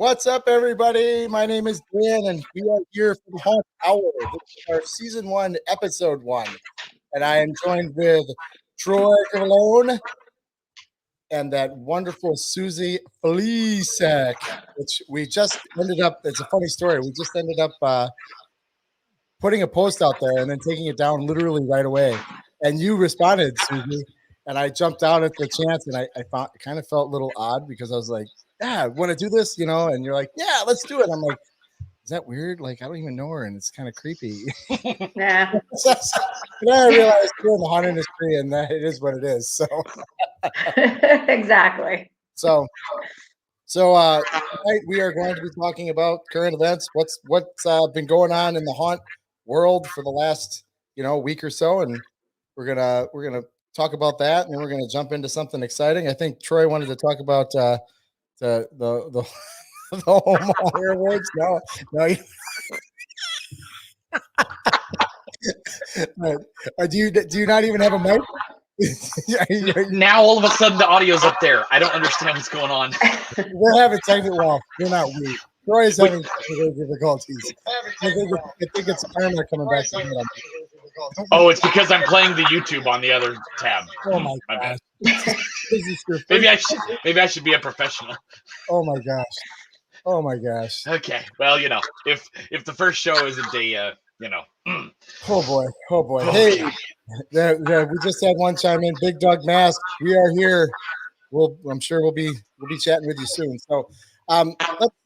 What's up, everybody? My name is Dan, and we are here for the Haunt Hour. This is our Season 1, Episode 1. And I am joined with Troy Cavallone and that wonderful Susie Fleesek, which we just ended up, it's a funny story. We just ended up putting a post out there and then taking it down literally right away. And you responded, Susie, and I jumped out at the chance, and I kind of felt a little odd because I was like, yeah, want to do this, and you're like, yeah, let's do it. I'm like, is that weird? Like, I don't even know her, and it's kind of creepy. Nah. But then I realized we're in the haunt industry, and that it is what it is. So Exactly. So tonight we are going to be talking about current events. What's been going on in the haunt world for the last week or so, and we're gonna talk about that, and then we're gonna jump into something exciting. I think Troy wanted to talk about the the home honor awards. No. Do you not even have a mic? Now all of a sudden the audio's up there. I don't understand what's going on. We're having technical. Well, we're not. Troy is having technical difficulties. I think it's karma coming back to him. Oh, it's because I'm playing the YouTube on the other tab. Oh my gosh. Maybe I should be a professional. Oh my gosh. Okay. Well, if the first show isn't a Oh boy. Hey, we just had one chime in. Big Dog Mask. We are here. I'm sure we'll be chatting with you soon. So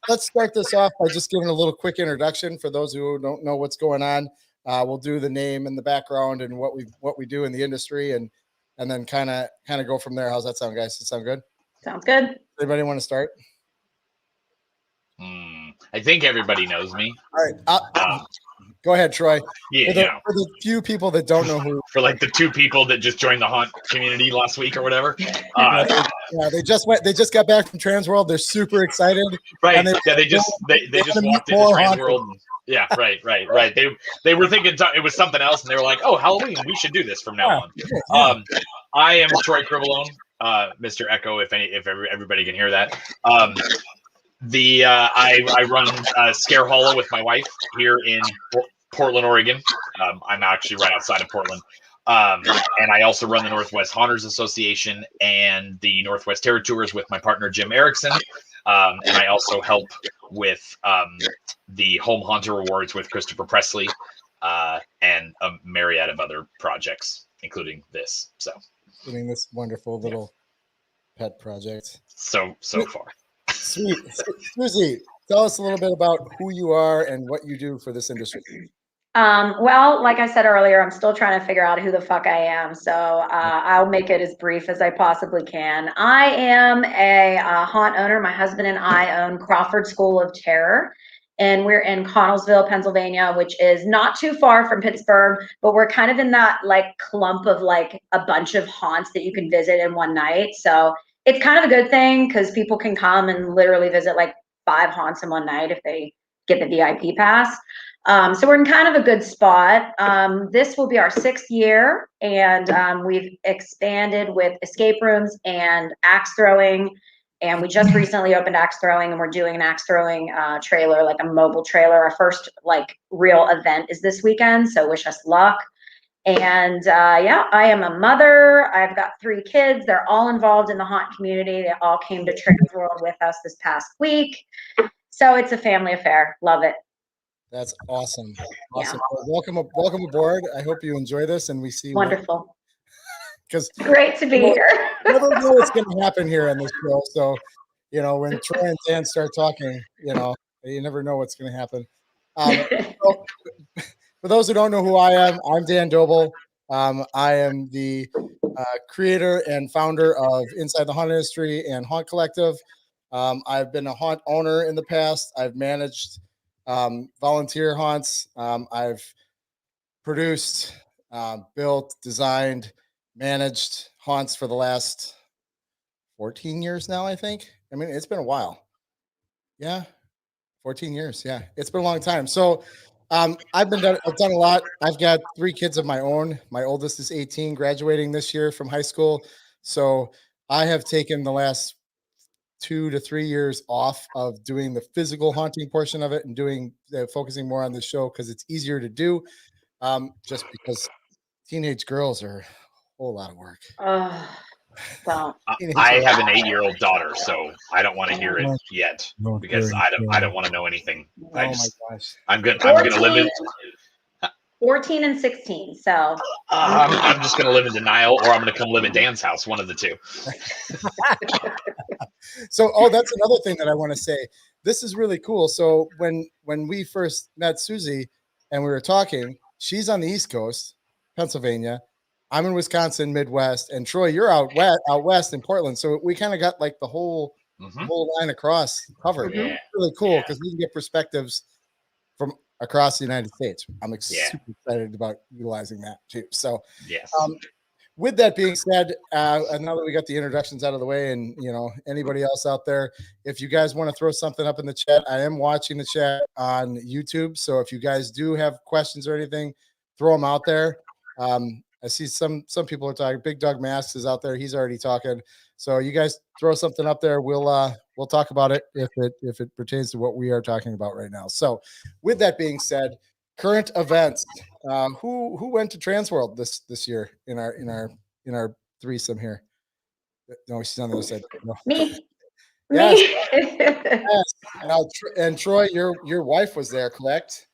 let's start this off by just giving a little quick introduction for those who don't know what's going on. We'll do the name and the background and what we do in the industry, and then kind of go from there. How's that sound, guys? Does it sound good? Sounds good. Anybody want to start? I think everybody knows me. All right. Go ahead, Troy. Yeah. For the few people that don't know who, for like the two people that just joined the haunt community last week or whatever. They just got back from Transworld. They're super excited. Right. They just walked into Transworld. Yeah. Right. They were thinking it was something else, and they were like, "Oh, Halloween, we should do this from now on." I am Troy Cavallone, Mr. Echo. If everybody can hear that. I run Scare Hollow with my wife here in Portland, Oregon. I'm actually right outside of Portland. And I also run the Northwest Haunters Association and the Northwest Terror Tours with my partner, Jim Erickson. And I also help with the Home Haunter Awards with Christopher Presley and a myriad of other projects, including this. Including this wonderful little pet project. So far. Sweet. Susie, tell us a little bit about who you are and what you do for this industry. Well, like I said earlier, I'm still trying to figure out who the fuck I am. So I'll make it as brief as I possibly can. I am a haunt owner. My husband and I own Crawford School of Terror. And we're in Connellsville, Pennsylvania, which is not too far from Pittsburgh, but we're kind of in that like clump of like a bunch of haunts that you can visit in one night. So it's kind of a good thing because people can come and literally visit like 5 haunts in one night if they get the VIP pass. So we're in kind of a good spot. This will be our 6th year, and we've expanded with escape rooms and axe throwing. And we just recently opened axe throwing, and we're doing an axe throwing trailer, like a mobile trailer. Our first like real event is this weekend, so wish us luck. And I am a mother. I've got 3 kids. They're all involved in the haunt community. They all came to Transworld with us this past week. So it's a family affair. Love it. That's awesome. Yeah. Welcome aboard. I hope you enjoy this, and we see. Wonderful. Because great to be here. You never know what's going to happen here on this show. So, when Troy and Dan start talking, you never know what's going to happen. For those who don't know who I am, I'm Dan Doble. I am the creator and founder of Inside the Haunt Industry and Haunt Collective. I've been a haunt owner in the past. I've managed volunteer haunts. I've produced, built, designed, managed haunts for the last 14 years now, I think. I mean, it's been a while. Yeah, 14 years. Yeah, it's been a long time. So I've done a lot. I've got 3 kids of my own. My oldest is 18, graduating this year from high school. So I have taken the last 2 to 3 years off of doing the physical haunting portion of it and doing focusing more on the show because it's easier to do. Just because teenage girls are a whole lot of work. Well, I have an 8-year-old daughter, so I don't want to hear it yet because I don't want to know anything. Oh my gosh! I'm gonna live in 14 and 16. So I'm just gonna live in denial, or I'm gonna come live at Dan's house. One of the two. So, that's another thing that I want to say. This is really cool. So when we first met Susie and we were talking, she's on the East Coast, Pennsylvania. I'm in Wisconsin, Midwest, and Troy, you're out west in Portland. So we kind of got like the whole line across covered. Yeah. Really cool because we can get perspectives from across the United States. I'm super excited about utilizing that too. So yes. With that being said, now that we got the introductions out of the way, and anybody else out there, if you guys want to throw something up in the chat, I am watching the chat on YouTube. So if you guys do have questions or anything, throw them out there. I see some people are talking. Big Doug Masks is out there. He's already talking. So you guys throw something up there. We'll talk about it if it pertains to what we are talking about right now. So with that being said, current events. Who went to Transworld this year in our threesome here? No, she's on the other side. No. Me. Yes. Me. Yes. And Troy, your wife was there, correct?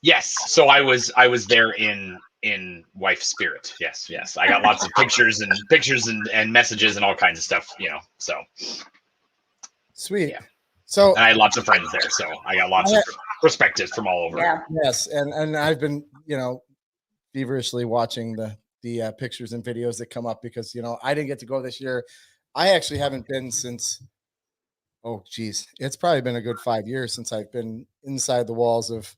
Yes. So I was there in wife spirit. Yes. I got lots of pictures and messages and all kinds of stuff. So sweet. Yeah. So and I had lots of friends there, so I got lots of perspectives from all over. Yeah. Yes, and I've been feverishly watching the pictures and videos that come up because I didn't get to go this year. I actually haven't been since it's probably been a good 5 years since I've been inside the walls of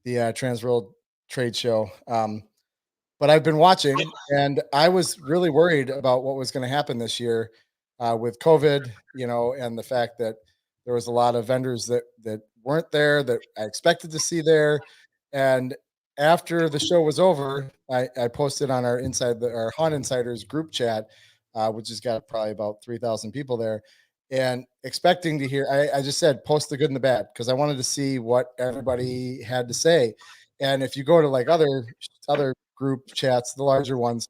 the Transworld trade show. But I've been watching, and I was really worried about what was going to happen this year with COVID, and the fact that there was a lot of vendors that weren't there that I expected to see there. And after the show was over, I posted on our Haunt Insiders group chat, which has got probably about 3,000 people there, and expecting to hear. I just said post the good and the bad because I wanted to see what everybody had to say. And if you go to like other group chats, the larger ones,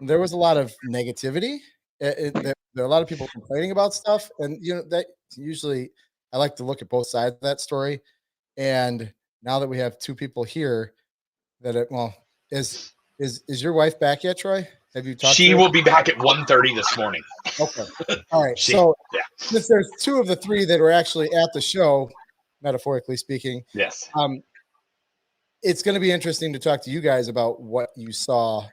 there was a lot of negativity. There are a lot of people complaining about stuff, and that usually I like to look at both sides of that story. And now that we have two people here, is your wife back yet, Troy? Have you talked? She will be back at 1:30 this morning. Okay, all right. Since there's two of the three that were actually at the show, metaphorically speaking, yes. It's going to be interesting to talk to you guys about what you saw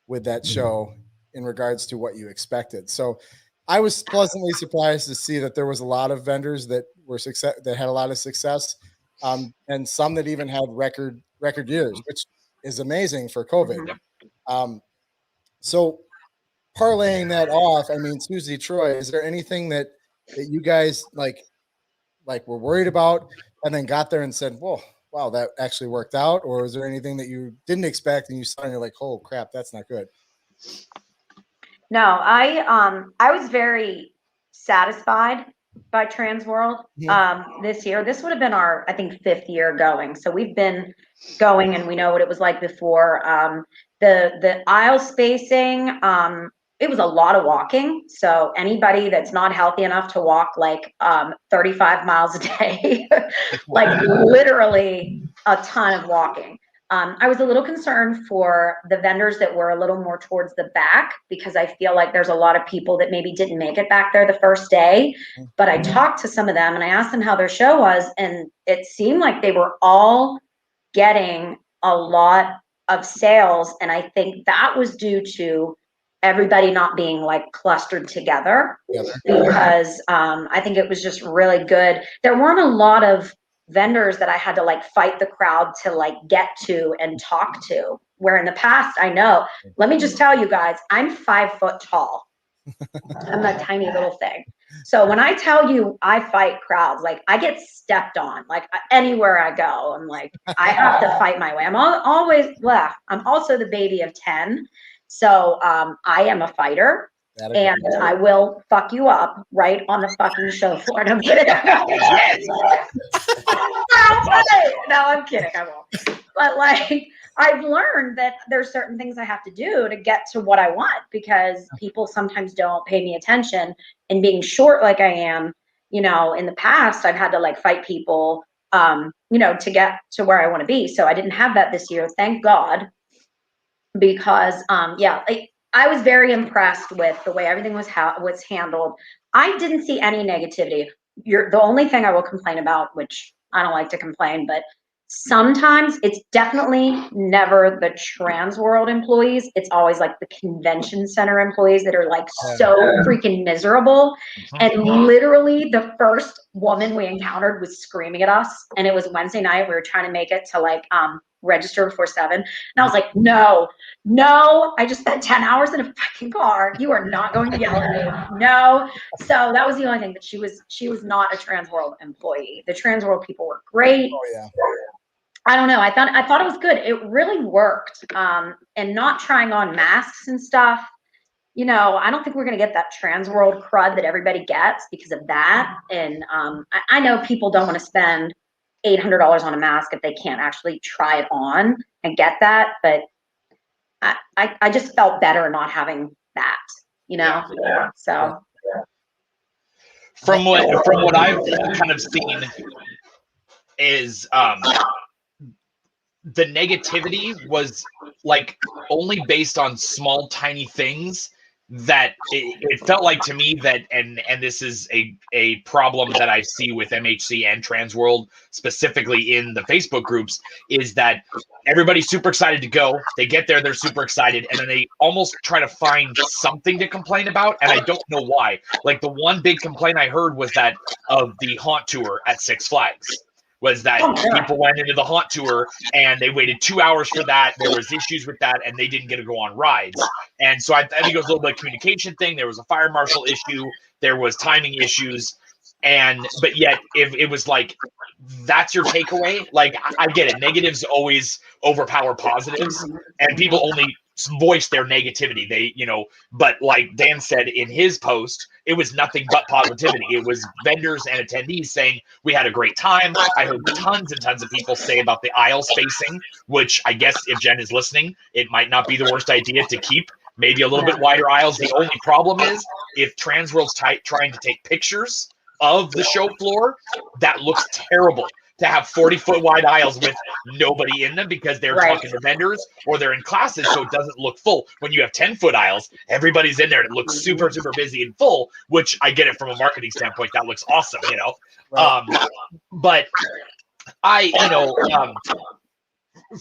with that show in regards to what you expected. So I was pleasantly surprised to see that there was a lot of vendors that had a lot of success, and some that even had record years, which is amazing for COVID. So parlaying that off, I mean, Susie, Troy, is there anything that you guys like were worried about and then got there and said, whoa, wow, that actually worked out? Or is there anything that you didn't expect and you saw and you're like, oh crap, that's not good? No, I was very satisfied by Transworld this year. This would have been our, I think, 5th year going. So we've been going and we know what it was like before. The aisle spacing, it was a lot of walking. So anybody that's not healthy enough to walk like 35 miles a day, like literally a ton of walking. I was a little concerned for the vendors that were a little more towards the back because I feel like there's a lot of people that maybe didn't make it back there the first day. But I talked to some of them and I asked them how their show was, and it seemed like they were all getting a lot of sales. And I think that was due to everybody not being like clustered together because I think it was just really good. There weren't a lot of vendors that I had to like fight the crowd to like get to and talk to, where in the past, I know, let me just tell you guys, I'm 5 foot tall. I'm a tiny little thing. So when I tell you I fight crowds, like I get stepped on, like anywhere I go, I'm like, I have to fight my way. I'm also the baby of 10. So I am a fighter. and I will fuck you up right on the fucking show floor. No, I'm kidding. Yes. No, I'm kidding. I won't. But like, I've learned that there's certain things I have to do to get to what I want, because people sometimes don't pay me attention. And being short like I am, you know, in the past, I've had to like fight people, you know, to get to where I want to be. So I didn't have that this year, thank God, because yeah, like, I was very impressed with the way everything was handled. I didn't see any negativity. The only thing I will complain about, which I don't like to complain, but sometimes it's definitely never the Transworld employees. It's always like the convention center employees that are like so freaking miserable. And literally the first woman we encountered was screaming at us. And it was Wednesday night. We were trying to make it to like register before 7. And I was like, no, I just spent 10 hours in a fucking car. You are not going to yell at me. No. So that was the only thing, that she was not a Transworld employee. The Transworld people were great. Oh yeah. I don't know. I thought it was good. It really worked. And not trying on masks and stuff. You know, I don't think we're going to get that Transworld crud that everybody gets because of that. And I know people don't want to spend $800 on a mask if they can't actually try it on and get that. But I just felt better not having that, you know? Yeah. So. From what I've kind of seen is the negativity was like only based on small tiny things that it felt like to me that, and this is a problem that I see with MHC and Transworld specifically in the Facebook groups, is that everybody's super excited to go. They get there, they're super excited, and then they almost try to find something to complain about, and I don't know why. Like the one big complaint I heard was that of the haunt tour at Six Flags. Was that people went into the haunt tour and they waited 2 hours for that. There was issues with that, and they didn't get to go on rides. And so I think it was a little bit of communication thing. There was a fire marshal issue. There was timing issues. But yet, if it was like, that's your takeaway, like, I get it. Negatives always overpower positives, and people only voice their negativity. They, you know, but like Dan said in his post, it was nothing but positivity. It was vendors and attendees saying, we had a great time. I heard tons and tons of people say about the aisle spacing, which I guess if Jen is listening, it might not be the worst idea to keep maybe a little bit wider aisles. The only problem is if Transworld's trying to take pictures of the show floor, that looks terrible to have 40-foot wide aisles with nobody in them because they're talking to vendors or they're in classes, so it doesn't look full. When you have 10-foot aisles, everybody's in there and it looks super, super busy and full, which I get it from a marketing standpoint. That looks awesome, you know? But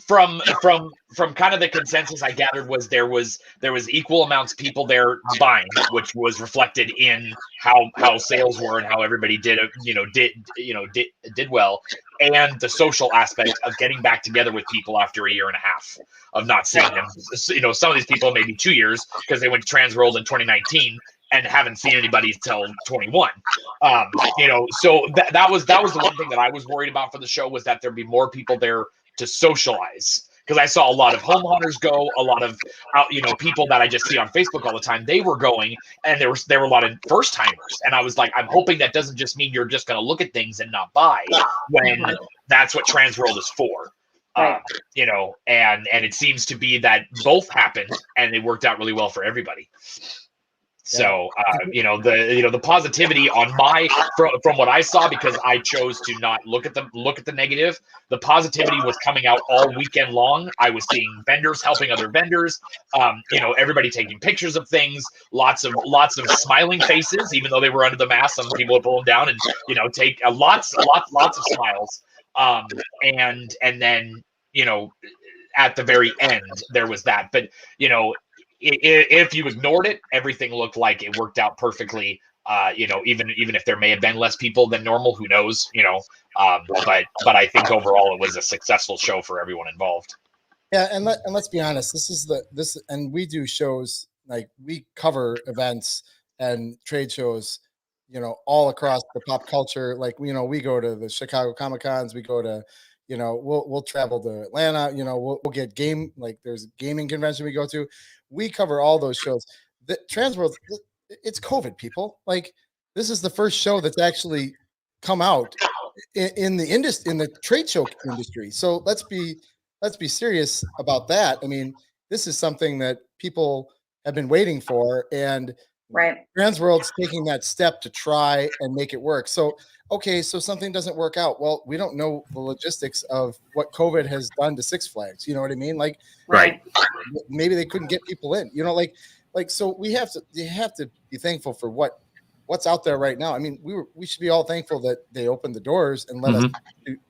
from kind of the consensus I gathered was there was equal amounts of people there buying, which was reflected in how sales were and how everybody did well, and the social aspect of getting back together with people after a year and a half of not seeing them. You know, some of these people maybe 2 years because they went to Transworld in 2019 and haven't seen anybody till 21. You know, so that was the one thing that I was worried about for the show, was that there'd be more people there to socialize, because I saw a lot of home hunters go, a lot of people that I just see on Facebook all the time. They were going, and there were a lot of first timers, and I was like, I'm hoping that doesn't just mean you're just going to look at things and not buy, when that's what Transworld is for. You know, and it seems to be that both happened, and they worked out really well for everybody. So, the positivity on from what I saw, because I chose to not look at the negative, the positivity was coming out all weekend long. I was seeing vendors helping other vendors, everybody taking pictures of things, lots of smiling faces, even though they were under the mask. Some people would pull them down and, take lots of smiles. And then, at the very end, there was that, but, if you ignored it, everything looked like it worked out perfectly. Even if there may have been less people than normal, who knows? But I think overall it was a successful show for everyone involved. Yeah, and let's be honest. And we do shows, like, we cover events and trade shows, all across the pop culture. Like, we go to the Chicago Comic Cons, we go to, we'll travel to Atlanta. We'll get there's a gaming convention we go to. We cover all those shows. the Transworld, it's COVID, people. Like, this is the first show that's actually come out in the trade show industry. So let's be serious about that. I mean, this is something that people have been waiting for, and Right. Transworld's taking that step to try and make it work. So, okay, so something doesn't work out. Well, we don't know the logistics of what COVID has done to Six Flags. You know what I mean? Like, Right. maybe they couldn't get people in. You know, like so you have to be thankful for what's out there right now. I mean, we should be all thankful that they opened the doors and let us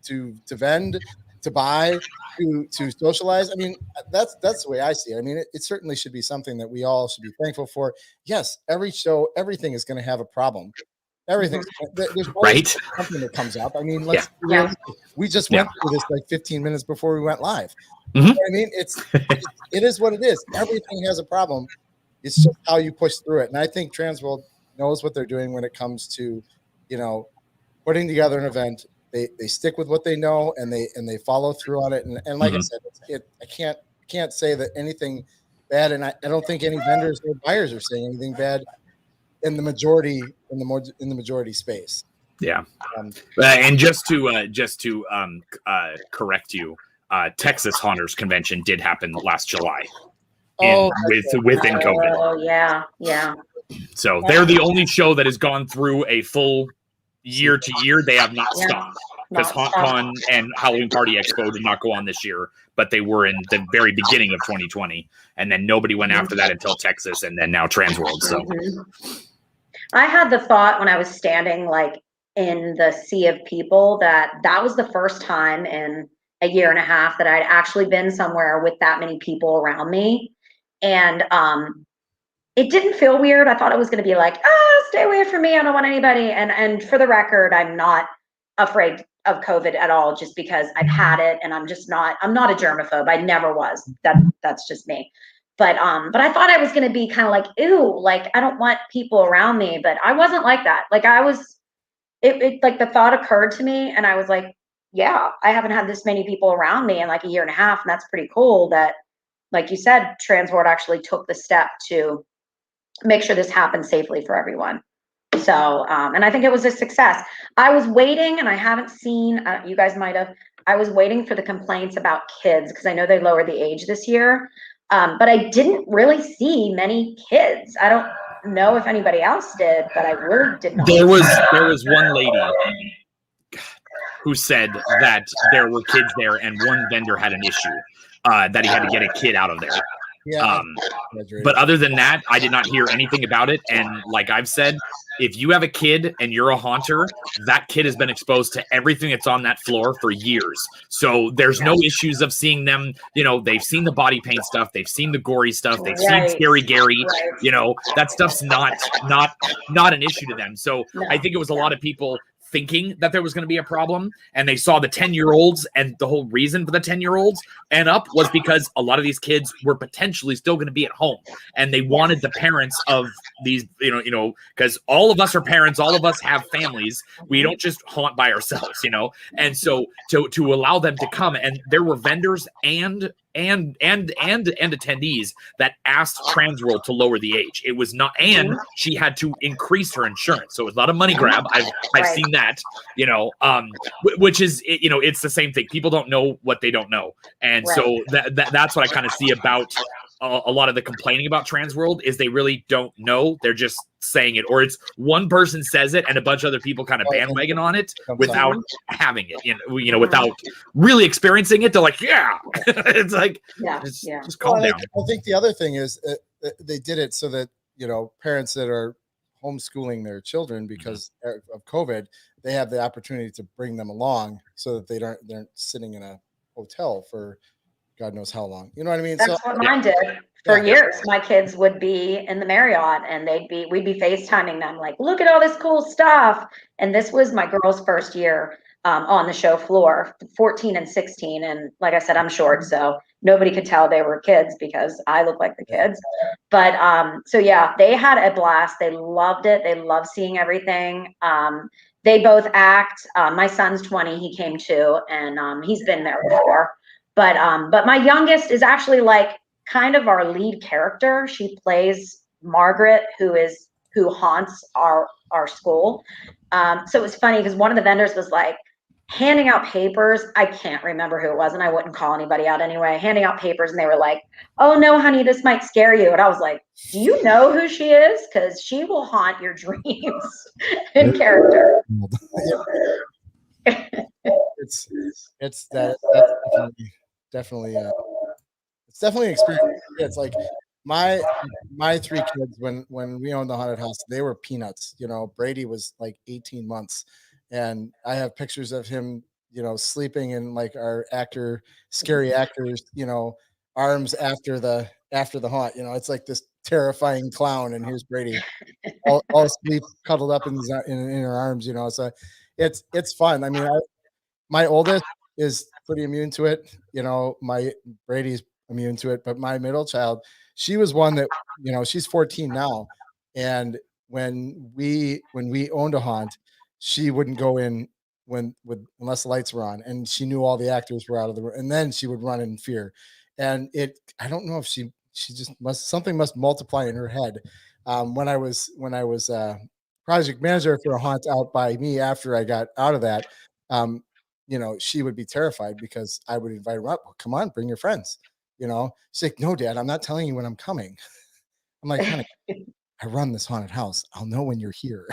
to vend, to buy, to socialize. I mean, that's the way I see it. I mean, it certainly should be something that we all should be thankful for. Yes, every show, everything is going to have a problem. Everything. There's always something that comes up. I mean, we just went through this like 15 minutes before we went live. You know what I mean, it is what it is. Everything has a problem. It's just how you push through it. And I think Transworld knows what they're doing when it comes to, you know, putting together an event. They stick with what they know, and they follow through on it. And like I said, I can't say that anything bad, and I don't think any vendors or buyers are saying anything bad in the majority space. Yeah. And just to correct you, Texas Haunters Convention did happen last July. Within COVID. Oh yeah. So they're the only show that has gone through a full year to year. They have not stopped, because HauntCon and Halloween Party Expo did not go on this year, but they were in the very beginning of 2020, and then nobody went after that until Texas, and then now Transworld. So I had the thought when I was standing like in the sea of people that was the first time in a year and a half that I'd actually been somewhere with that many people around me. And it didn't feel weird. I thought it was going to be like, stay away from me. I don't want anybody. And for the record, I'm not afraid of COVID at all, just because I've had it, and I'm not a germaphobe. I never was. That's just me. But I thought I was going to be kind of like, ew, like I don't want people around me, but I wasn't like that. Like it like the thought occurred to me, and I was like, yeah, I haven't had this many people around me in like a year and a half. And that's pretty cool that, like you said, Transworld actually took the step to make sure this happened safely for everyone. So, and I think it was a success. I was waiting, and I haven't seen, you guys might have, I was waiting for the complaints about kids, because I know they lowered the age this year. But I didn't really see many kids. I don't know if anybody else did, but I really did not. There was one lady who said that there were kids there, and one vendor had an issue that he had to get a kid out of there. Yeah. But other than that, I did not hear anything about it. And like I've said, if you have a kid and you're a haunter, that kid has been exposed to everything that's on that floor for years. So there's no issues of seeing them. You know, they've seen the body paint stuff. They've seen the gory stuff. They've seen Scary Gary. You know, that stuff's not an issue to them. So I think it was a lot of people thinking that there was going to be a problem, and they saw the 10-year-olds, and the whole reason for the 10-year-olds and up was because a lot of these kids were potentially still going to be at home, and they wanted the parents of these, you know, because all of us are parents, all of us have families. We don't just haunt by ourselves, you know, and so to allow them to come, and there were vendors and attendees that asked Transworld to lower the age. It was not, and she had to increase her insurance, so it was not a money grab. I've seen that, you know, which is, you know, it's the same thing. People don't know what they don't know, and so that's what I kind of see about a lot of the complaining about Transworld is they really don't know. They're just saying it, or it's one person says it and a bunch of other people kind of bandwagon on it without having it, you know, without really experiencing it. They're like, yeah, it's like, just calm down. I think the other thing is they did it so that, you know, parents that are homeschooling their children because of COVID, they have the opportunity to bring them along so that they're sitting in a hotel for God knows how long. You know what I mean? That's what mine did for years. My kids would be in the Marriott, and we'd be FaceTiming them like, look at all this cool stuff. And this was my girl's first year on the show floor, 14 and 16. And like I said, I'm short, so nobody could tell they were kids because I look like the kids. But so yeah, they had a blast. They loved it. They love seeing everything. They both act. My son's 20. He came too, and he's been there before. But my youngest is actually like kind of our lead character. She plays Margaret, who haunts our school. So it was funny because one of the vendors was like handing out papers. I can't remember who it was, and I wouldn't call anybody out anyway. Handing out papers, and they were like, "Oh no, honey, this might scare you." And I was like, "Do you know who she is? Because she will haunt your dreams in character." It's that's definitely it's definitely an experience. It's like my three kids when we owned the haunted house, they were peanuts. You know, Brady was like 18 months, and I have pictures of him, you know, sleeping in like our scary actors, you know, arms after the haunt. You know, it's like this terrifying clown, and here's Brady, all asleep, cuddled up in her arms. You know, so it's fun. I mean, my oldest is pretty immune to it. You know, my Brady's immune to it, but my middle child, she was one that, you know, she's 14 now. And when we owned a haunt, she wouldn't go in unless the lights were on, and she knew all the actors were out of the room, and then she would run in fear. And I don't know if she just something must multiply in her head. When I was project manager for a haunt out by me after I got out of that, you know, she would be terrified because I would invite her up. Well, come on, bring your friends. You know, she's like, "No, Dad, I'm not telling you when I'm coming." I'm like, "Honey, I run this haunted house. I'll know when you're here."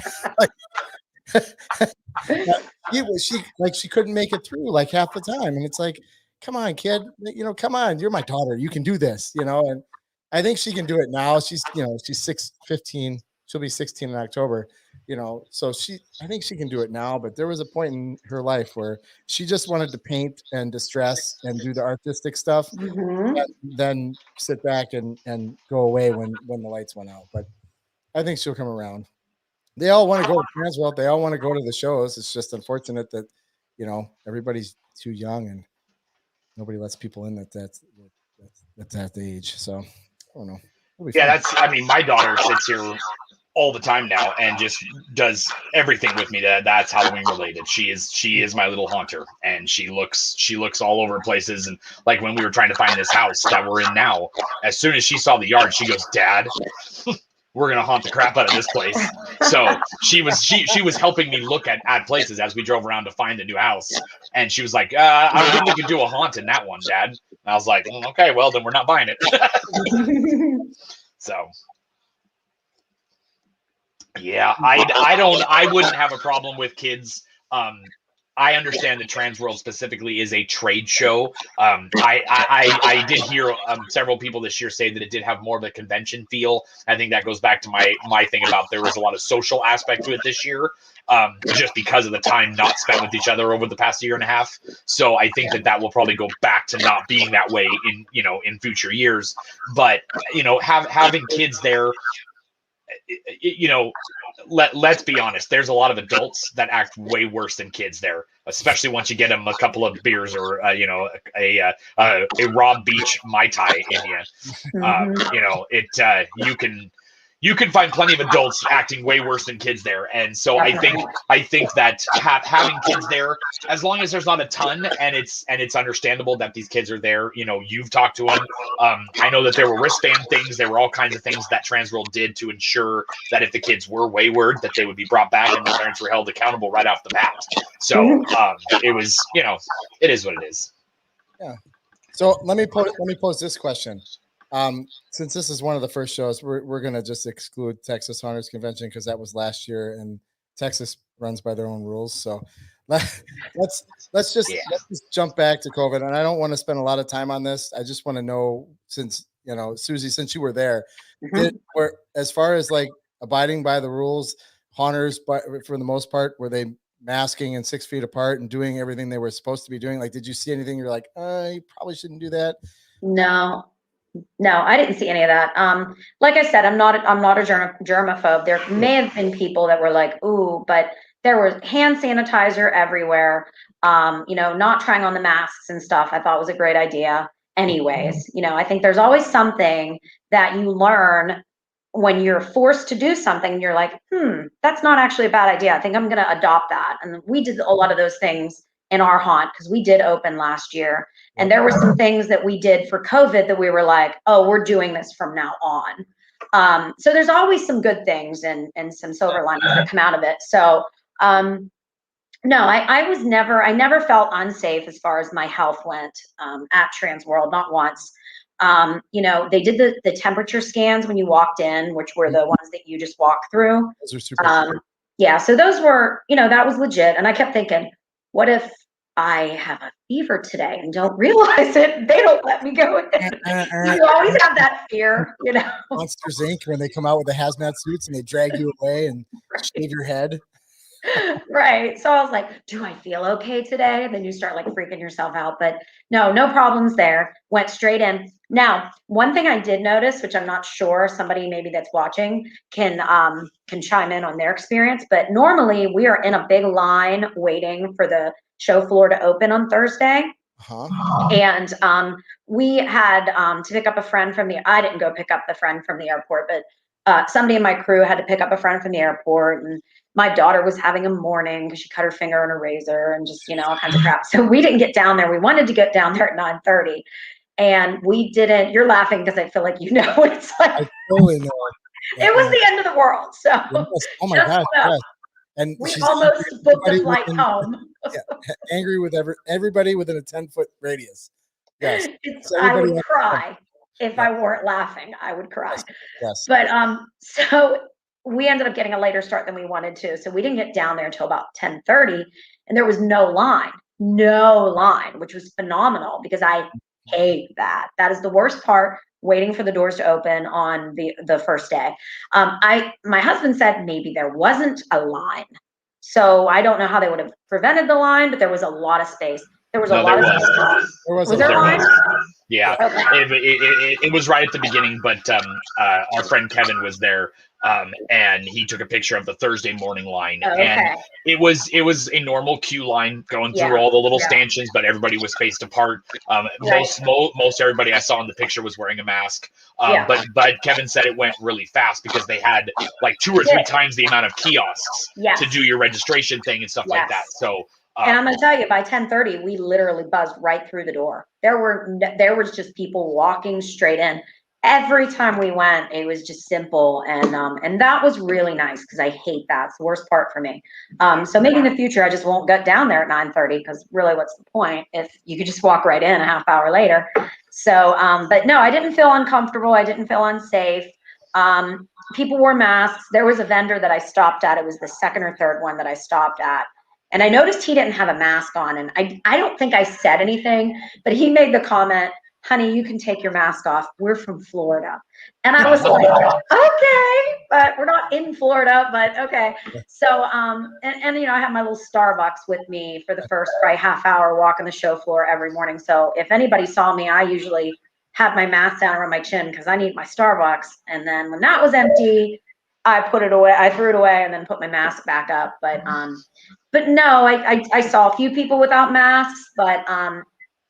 She couldn't make it through like half the time, and it's like, "Come on, kid, you know, come on, you're my daughter. You can do this." You know, and I think she can do it now. She's 15. She'll be 16 in October. You know, so I think she can do it now. But there was a point in her life where she just wanted to paint and distress and do the artistic stuff, Mm-hmm. then sit back and go away when the lights went out. But I think she'll come around. They all want to go to Transworld. They all want to go to the shows. It's just unfortunate that, you know, everybody's too young and nobody lets people in that's that age. So I don't know. Yeah, I mean, my daughter sits here all the time now and just does everything with me that's Halloween related. She is my little haunter, and she looks all over places. And like when we were trying to find this house that we're in now, as soon as she saw the yard, she goes, "Dad, we're gonna haunt the crap out of this place." So she was helping me look at places as we drove around to find a new house, and she was like, "I don't think we could do a haunt in that one, Dad." And I was like, "Okay, well then we're not buying it." So yeah, I wouldn't have a problem with kids. I understand that Transworld specifically is a trade show. I did hear several people this year say that it did have more of a convention feel. I think that goes back to my thing about there was a lot of social aspect to it this year, just because of the time not spent with each other over the past year and a half. So I think that will probably go back to not being that way in future years. But having kids there, let's be honest, there's a lot of adults that act way worse than kids there, especially once you get them a couple of beers or a Rob Beach Mai Tai in you. You can find plenty of adults acting way worse than kids there. And so I think that having kids there, as long as there's not a ton, and it's understandable that these kids are there, you've talked to them. I know that there were wristband things. There were all kinds of things that Transworld did to ensure that if the kids were wayward, that they would be brought back and the parents were held accountable right off the bat. So it was, it is what it is. Yeah. So let me pose this question. Since this is one of the first shows, we're going to just exclude Texas Haunters Convention because that was last year, and Texas runs by their own rules. So let's just jump back to COVID. And I don't want to spend a lot of time on this. I just want to know, since Susie, since you were there, as far as like abiding by the rules, haunters, but for the most part, were they masking and 6 feet apart and doing everything they were supposed to be doing? Like, did you see anything you're like, you probably shouldn't do that? No, I didn't see any of that. Like I said, I'm not a germaphobe. There may have been people that were like, ooh, but there was hand sanitizer everywhere. Not trying on the masks and stuff, I thought was a great idea. Anyways, I think there's always something that you learn when you're forced to do something. You're like, that's not actually a bad idea. I think I'm going to adopt that. And we did a lot of those things in our haunt because we did open last year. And there were some things that we did for COVID that we were like, oh, we're doing this from now on. So there's always some good things and some silver linings that come out of it. So no, I never felt unsafe as far as my health went at Transworld, not once. You know, they did the temperature scans when you walked in, which were the ones that you just walked through. Those are super cool. Yeah, so those were, you know, that was legit. And I kept thinking, what if I have a fever today and don't realize it? They don't let me go in. You always have that fear, you know. Monsters Inc. when they come out with the hazmat suits and they drag you away and shave your head. Right. So I was like, do I feel okay today? And then you start like freaking yourself out. But no problems there. Went straight in. Now, one thing I did notice, which I'm not sure somebody maybe that's watching can chime in on their experience, but normally we are in a big line waiting for the show floor to open on Thursday. And we had to pick up a friend from I didn't go pick up the friend from the airport, but somebody in my crew had to pick up a friend from the airport, and my daughter was having a morning because she cut her finger on a razor and just, you know, all kinds of crap. So we didn't get down there. We wanted to get down there at 9:30, and we didn't. You're laughing because I feel like you know what it's like. I totally know. It was the end of the world. So oh my gosh, yes. And we almost booked a flight home. Angry with everybody within a 10-foot radius. Yes. I would cry if I weren't laughing. I would cry. Yes. But so we ended up getting a later start than we wanted to. So we didn't get down there until about 10:30, and there was no line, which was phenomenal because I hate that. That is the worst part, waiting for the doors to open on the first day. My husband said maybe there wasn't a line. So I don't know how they would have prevented the line, but there was a lot of space. There was a lot of space. Was there a line? Yeah, okay. It was right at the beginning, but our friend Kevin was there, and he took a picture of the Thursday morning line, and it was a normal queue line going through all the little stanchions, but everybody was spaced apart. Most everybody I saw in the picture was wearing a mask, but Kevin said it went really fast because they had like 2 or 3 times the amount of kiosks to do your registration thing and stuff like that. So. And I'm gonna tell you, by 10:30, we literally buzzed right through the door. There was just people walking straight in. Every time we went, it was just simple, and that was really nice because I hate that. It's the worst part for me. So maybe in the future, I just won't get down there at 9:30 because really, what's the point if you could just walk right in a half hour later? So, but no, I didn't feel uncomfortable. I didn't feel unsafe. People wore masks. There was a vendor that I stopped at. It was the second or third one that I stopped at. And I noticed he didn't have a mask on, and I don't think I said anything, but he made the comment, honey, you can take your mask off. We're from Florida. And I was like, okay, but we're not in Florida, but okay. So, and you know, I have my little Starbucks with me for the first probably half hour walking the show floor every morning. So if anybody saw me, I usually have my mask down around my chin because I need my Starbucks. And then when that was empty, I put it away. I threw it away and then put my mask back up. But no, I saw a few people without masks, but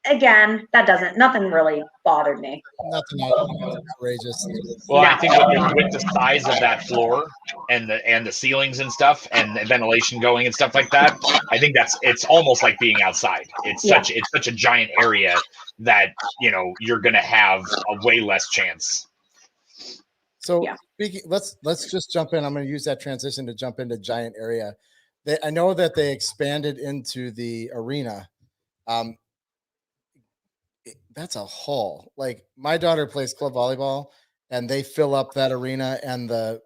again, nothing really bothered me. Nothing outrageous. Well, I think with the size of that floor and the ceilings and stuff and the ventilation going and stuff like that, I think it's almost like being outside. It's such a giant area that, you know, you're gonna have a way less chance. So speaking, let's just jump in. I'm going to use that transition to jump into giant area. I know that they expanded into the arena. That's a hall. Like my daughter plays club volleyball, and they fill up that arena and the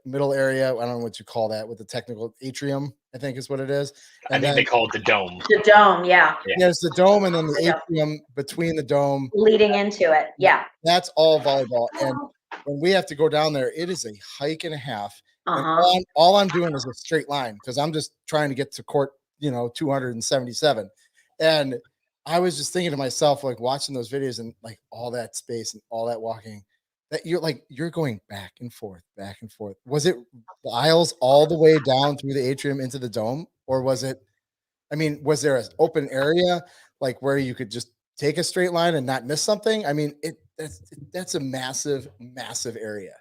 middle area. I don't know what you call that with the technical atrium, I think is what it is. And I think they call it the dome. The dome, yeah. There's the dome and then the atrium between the dome. Leading into it, yeah. That's all volleyball. And when we have to go down there, it is a hike and a half. And all I'm doing is a straight line because I'm just trying to get to court, 277. And I was just thinking to myself, like watching those videos and like all that space and all that walking, that you're going back and forth. Was it the aisles all the way down through the atrium into the dome? Or was there an open area like where you could just take a straight line and not miss something? I mean, that's a massive, massive area.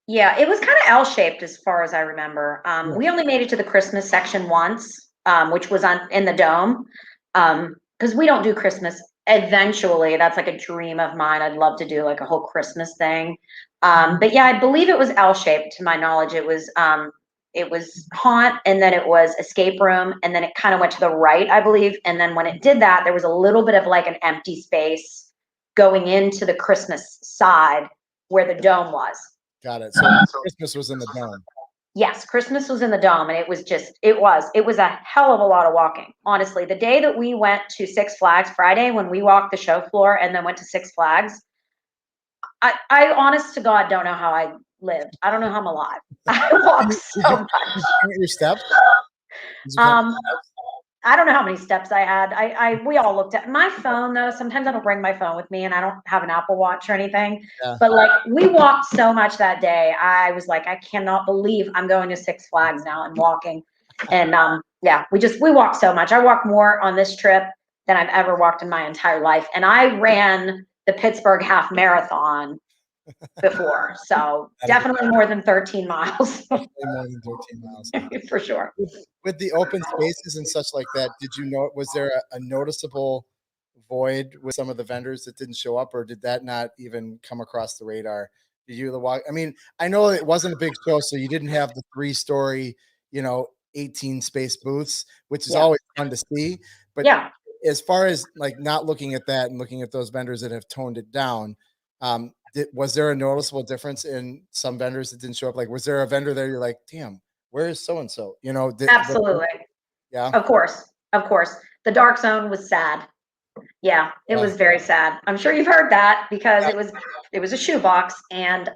Yeah, it was kind of L-shaped as far as I remember. We only made it to the Christmas section once, which was in the dome, because we don't do Christmas eventually, that's like a dream of mine. I'd love to do like a whole Christmas thing. But yeah, I believe it was L-shaped. To my knowledge, it was haunt, and then it was escape room, and then it kind of went to the right, I believe. And then when it did that, there was a little bit of like an empty space going into the Christmas side where the dome was. Got it. So Christmas was in the dome. Yes, Christmas was in the dome, and it was a hell of a lot of walking. Honestly, the day that we went to Six Flags, Friday, when we walked the show floor and then went to Six Flags, I honest to God don't know how I lived. I don't know how I'm alive. I walked so much. Did you count your steps? I don't know how many steps I had. We all looked at my phone though. Sometimes I don't bring my phone with me, and I don't have an Apple Watch or anything. Yeah. But like, we walked so much that day. I was like, I cannot believe I'm going to Six Flags now and walking. And yeah, we walked so much. I walked more on this trip than I've ever walked in my entire life. And I ran the Pittsburgh half marathon before. So definitely more than 13 miles. Definitely more than 13 miles. For sure. With the open spaces and such like that, did you know, was there a noticeable void with some of the vendors that didn't show up, or did that not even come across the radar? Did you walk? I mean, I know it wasn't a big show, so you didn't have the 3-story, 18 space booths, which is always fun to see. But yeah, as far as like not looking at that and looking at those vendors that have toned it down, was there a noticeable difference in some vendors that didn't show up? Like, was there a vendor there you're like, damn, where is so-and-so? Absolutely. Yeah. Of course. The dark zone was sad. Yeah, it was very sad. I'm sure you've heard that because it was a shoebox, and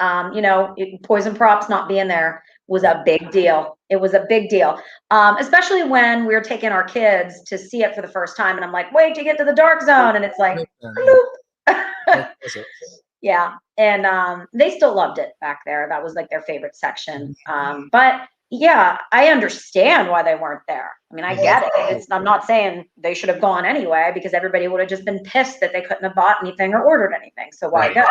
Poison Props not being there was a big deal. It was a big deal. Especially when we were taking our kids to see it for the first time, and I'm like, wait to get to the dark zone, and it's like, yeah. And they still loved it back there. That was like their favorite section. But yeah, I understand why they weren't there. I mean, I get it. I'm not saying they should have gone anyway, because everybody would have just been pissed that they couldn't have bought anything or ordered anything. So why go?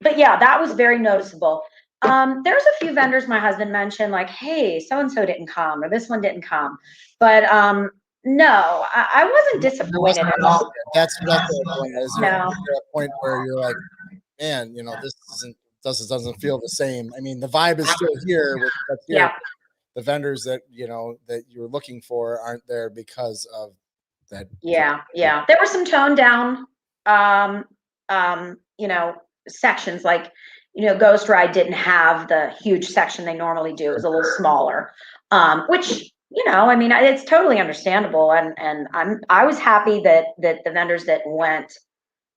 But yeah, that was very noticeable. There's a few vendors my husband mentioned, like, hey, so-and-so didn't come, or this one didn't come. But no, I wasn't disappointed at all. That's the point. Is there a point where you're like, man, this doesn't feel the same? I mean, the vibe is still here. The vendors that that you're looking for aren't there because of that. Yeah. There were some toned down, sections, like, Ghost Ride didn't have the huge section they normally do. It was a little smaller, which, I mean, it's totally understandable. And I was happy that the vendors that went,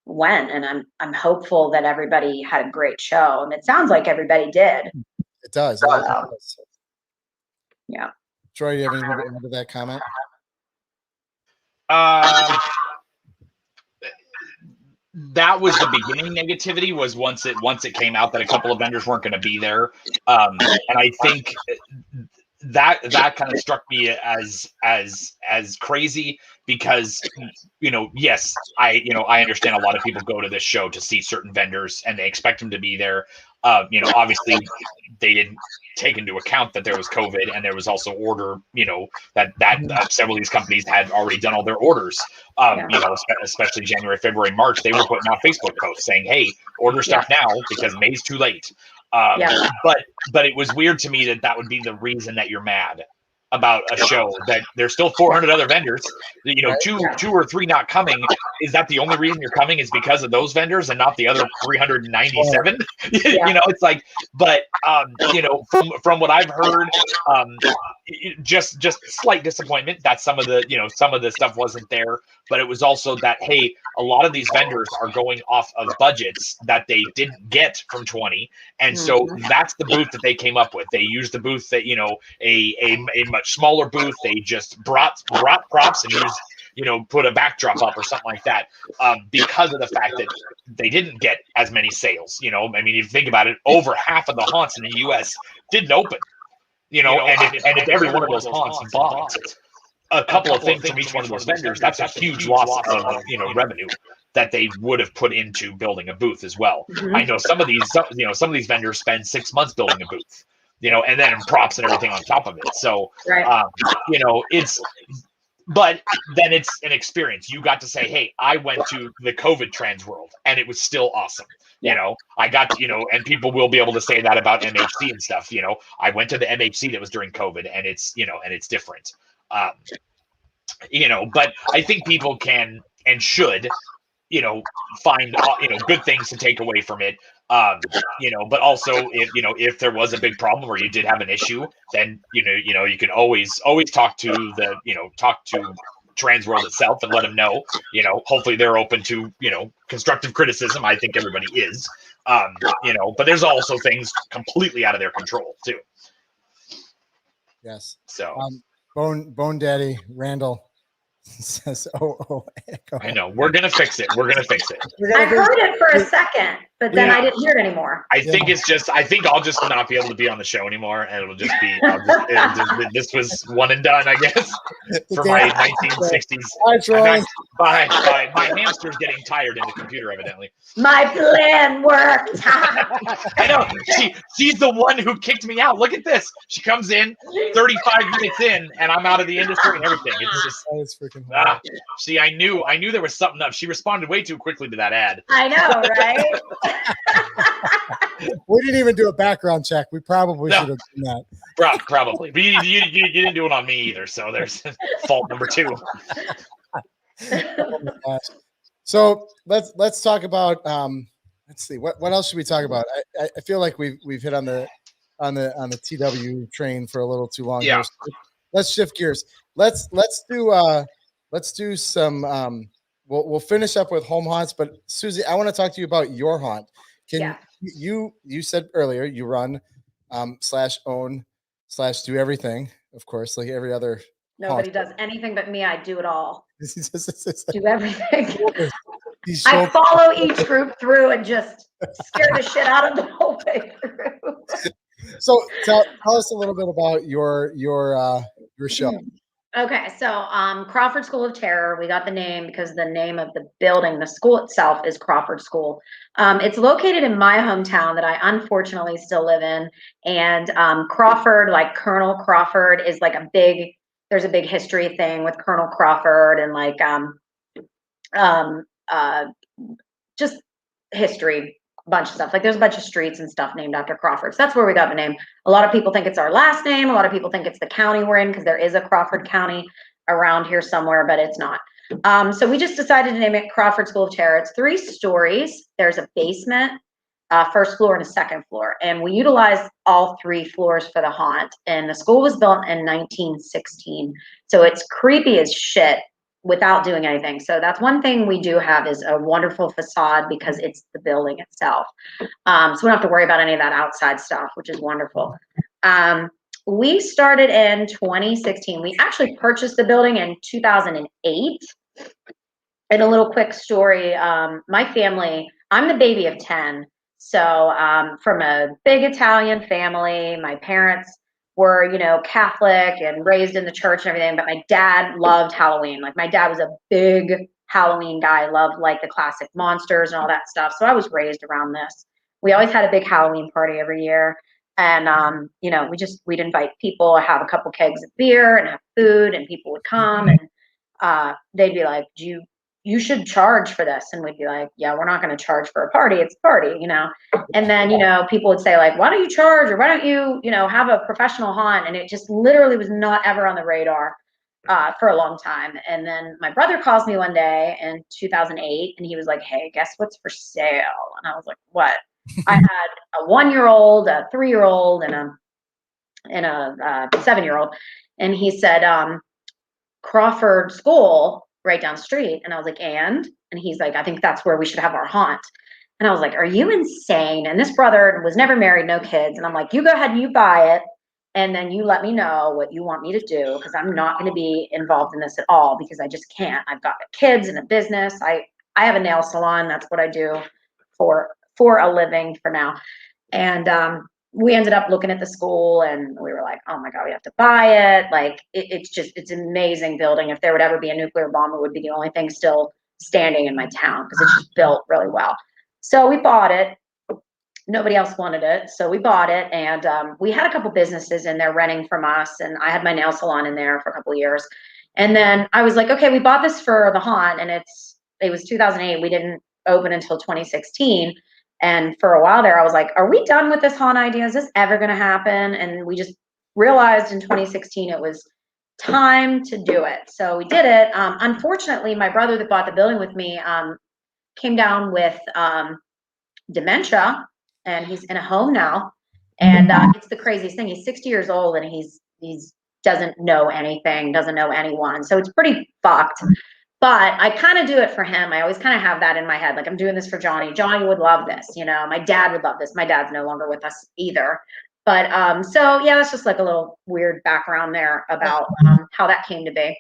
and I'm hopeful that everybody had a great show. And it sounds like everybody did. It does. Yeah. Troy, do you have anything to add to that comment? That was the beginning negativity, was once it came out that a couple of vendors weren't going to be there. And I think that kind of struck me as crazy, because yes, I understand a lot of people go to this show to see certain vendors and they expect them to be there. Obviously they didn't take into account that there was COVID, and there was also order, that several of these companies had already done all their orders. Especially January, February, March, they were putting out Facebook posts saying, hey, order stuff now because May's too late. But it was weird to me that would be the reason that you're mad about a show, that there's still 400 other vendors, two or three not coming. Is that the only reason you're coming, is because of those vendors and not the other 397? It's like, but from what I've heard, just slight disappointment that some of the stuff wasn't there. But it was also that, hey, a lot of these vendors are going off of budgets that they didn't get from 20, and so that's the booth that they came up with. They used the booth that a much smaller booth. They just brought props and used put a backdrop up or something like that, because of the fact that they didn't get as many sales. I mean, if you think about it, over half of the haunts in the U.S. didn't open. And if every one of those haunts bought a couple of things from each one of those vendors, that's a huge loss of revenue that they would have put into building a booth as well. I know some of these vendors spend 6 months building a booth, and then props and everything on top of it. So it's but then it's an experience. You got to say, hey, I went to the COVID Transworld and it was still awesome. You know, I got to, and people will be able to say that about MHC and stuff. I went to the MHC that was during COVID and it's, and it's different. But I think people can and should, find, good things to take away from it. But also if there was a big problem or you did have an issue, then, you can always talk to Transworld itself and let them know, hopefully they're open to, constructive criticism. I think everybody is, but there's also things completely out of their control too. Yes. So, Bone Daddy Randall says, echo. I know we're going to fix it. I heard it for a second, but then I didn't hear it anymore. I think I'll just not be able to be on the show anymore, and it'll just be. This was one and done, I guess, for my 1960s. My hamster's getting tired in the computer, evidently. My plan worked. I know. She's the one who kicked me out. Look at this. She comes in 35 minutes in, and I'm out of the industry and everything. It's just. It's freaking see, I knew there was something up. She responded way too quickly to that ad. I know, right? We didn't even do a background check. We probably should have done that. Probably. But you didn't do it on me either. So there's fault number 2. Oh my gosh. So let's talk about let's see what else should we talk about? I feel like we've hit on the TW train for a little too long. Yeah. Let's shift gears. Let's do some we'll finish up with home haunts, but Susie, I want to talk to you about your haunt. You said earlier you run /own /do everything, of course, like every other nobody does anything but me. I do it all. Do everything. I follow each group through and just scare the shit out of the whole way through. So tell us a little bit about your show. Okay, so Crawford School of Terror, we got the name because the name of the building, the school itself, is Crawford School. It's located in my hometown that I unfortunately still live in. And Crawford, like Colonel Crawford, is like there's a big history thing with Colonel Crawford and like just history, a bunch of stuff. Like there's a bunch of streets and stuff named after Crawford. So that's where we got the name. A lot of people think it's our last name. A lot of people think it's the county we're in because there is a Crawford County around here somewhere, but it's not. So we just decided to name it Crawford School of Terror. It's 3 stories. There's a basement, first floor, and a second floor. And we utilized all 3 floors for the haunt. And the school was built in 1916. So it's creepy as shit without doing anything. So that's one thing we do have is a wonderful facade because it's the building itself. So we don't have to worry about any of that outside stuff, which is wonderful. We started in 2016. We actually purchased the building in 2008. And a little quick story, my family, I'm the baby of 10. So from a big Italian family, my parents were, Catholic and raised in the church and everything, but my dad loved Halloween. Like my dad was a big Halloween guy, loved like the classic monsters and all that stuff. So I was raised around this. We always had a big Halloween party every year. And, we'd invite people, have a couple kegs of beer and have food, and people would come and they'd be like, you should charge for this. And we'd be like, yeah, we're not going to charge for a party. It's a party, And then, people would say like, why don't you charge? Or why don't you, have a professional haunt? And it just literally was not ever on the radar for a long time. And then my brother calls me one day in 2008 and he was like, hey, guess what's for sale? And I was like, what? I had a 1-year-old, a 3-year-old, and a 7-year-old. And he said, Crawford School right down the street. And I was like, and he's like, I think that's where we should have our haunt. And I was like, are you insane? And this brother was never married, no kids. And I'm like, you go ahead and you buy it. And then you let me know what you want me to do, because I'm not going to be involved in this at all, because I just can't. I've got kids and a business. I have a nail salon. That's what I do for a living for now. And we ended up looking at the school and we were like, oh my God, we have to buy it. Like it's an amazing building. If there would ever be a nuclear bomb, it would be the only thing still standing in my town, because it's just built really well. So we bought it. Nobody else wanted it. So we bought it, and we had a couple businesses in there renting from us, and I had my nail salon in there for a couple of years. And then I was like, okay, we bought this for the haunt, and it was 2008. We didn't open until 2016. And for a while there, I was like, are we done with this haunt idea? Is this ever going to happen? And we just realized in 2016 it was time to do it. So we did it. Unfortunately, my brother that bought the building with me came down with dementia, and he's in a home now. And it's the craziest thing. He's 60 years old, and he's doesn't know anything, doesn't know anyone. So it's pretty fucked. But I kind of do it for him. I always kind of have that in my head. Like, I'm doing this for Johnny. Johnny would love this. You know, my dad would love this. My dad's no longer with us either. But so yeah, that's just like a little weird background there about how that came to be.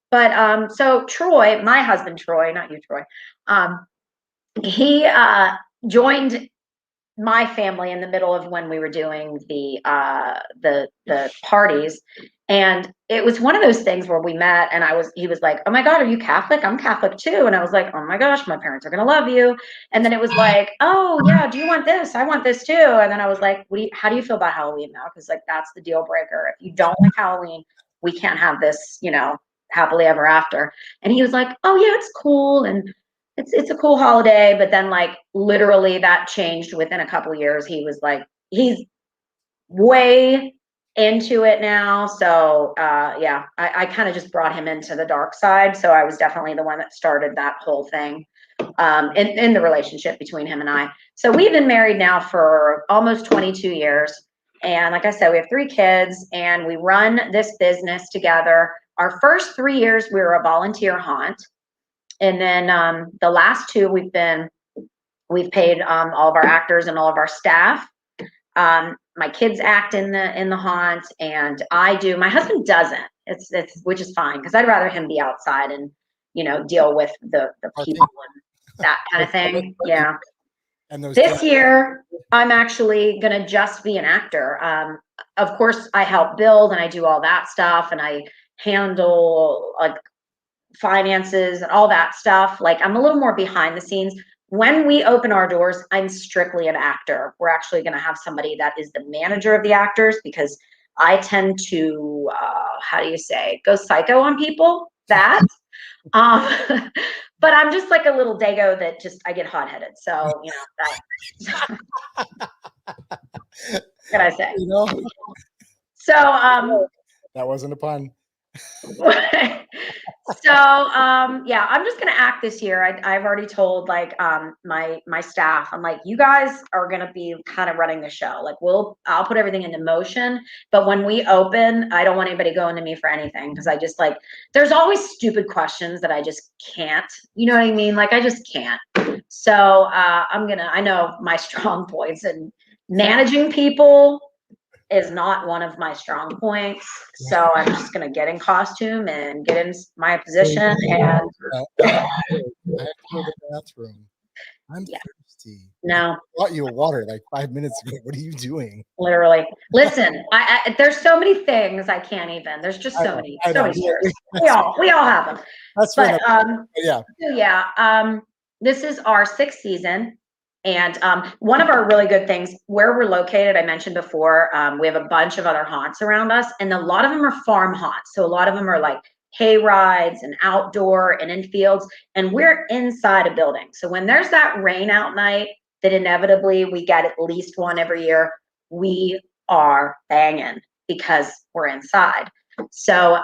But so Troy, my husband Troy, not you Troy, he joined my family in the middle of when we were doing the parties. And it was one of those things where we met, and he was like, oh my God, are you Catholic? I'm Catholic too. And I was like, oh my gosh, my parents are going to love you. And then it was like, oh yeah, do you want this? I want this too. And then I was like, how do you feel about Halloween now? Because like, that's the deal breaker. If you don't like Halloween, we can't have this, you know, happily ever after. And he was like, oh yeah, it's cool. And it's a cool holiday. But then like literally that changed within a couple of years. He was like, he's way into it now. So yeah, I kind of just brought him into the dark side. So I was definitely the one that started that whole thing in the relationship between him and I. So we've been married now for almost 22 years. And like I said, we have 3 kids, and we run this business together. Our first 3 years, we were a volunteer haunt. And then the last 2, we've paid all of our actors and all of our staff. My kids act in the haunt, and I do. My husband doesn't. It's which is fine, because I'd rather him be outside and, you know, deal with the people and that kind of thing. Yeah. And this year, I'm actually gonna just be an actor. Of course, I help build and I do all that stuff, and I handle like finances and all that stuff. Like, I'm a little more behind the scenes. When we open our doors, I'm strictly an actor. We're actually going to have somebody that is the manager of the actors, because I tend to, how do you say, go psycho on people. That. But I'm just like a little dago that just, I get hot-headed. So, you know, that. What can I say? You know? So, that wasn't a pun. So yeah, I'm just gonna act this year. I've already told like my staff, I'm like, you guys are gonna be kind of running the show. Like, I'll put everything into motion, but when we open, I don't want anybody going to me for anything, because I just like, there's always stupid questions that I just can't, you know what I mean? Like, I just can't. So I know my strong points, and managing people is not one of my strong points. So I'm just going to get in costume and get in my position. And I have to go to the bathroom. I'm thirsty. No. I brought you a water like 5 minutes ago. What are you doing? Literally. Listen, there's so many things I can't even. There's just so many years. We all have them. That's but yeah. Yeah. This is our 6th season. And one of our really good things, where we're located, I mentioned before, we have a bunch of other haunts around us, and a lot of them are farm haunts. So a lot of them are like hay rides and outdoor and in fields, and we're inside a building. So when there's that rain out night that inevitably we get at least one every year, we are banging because we're inside. So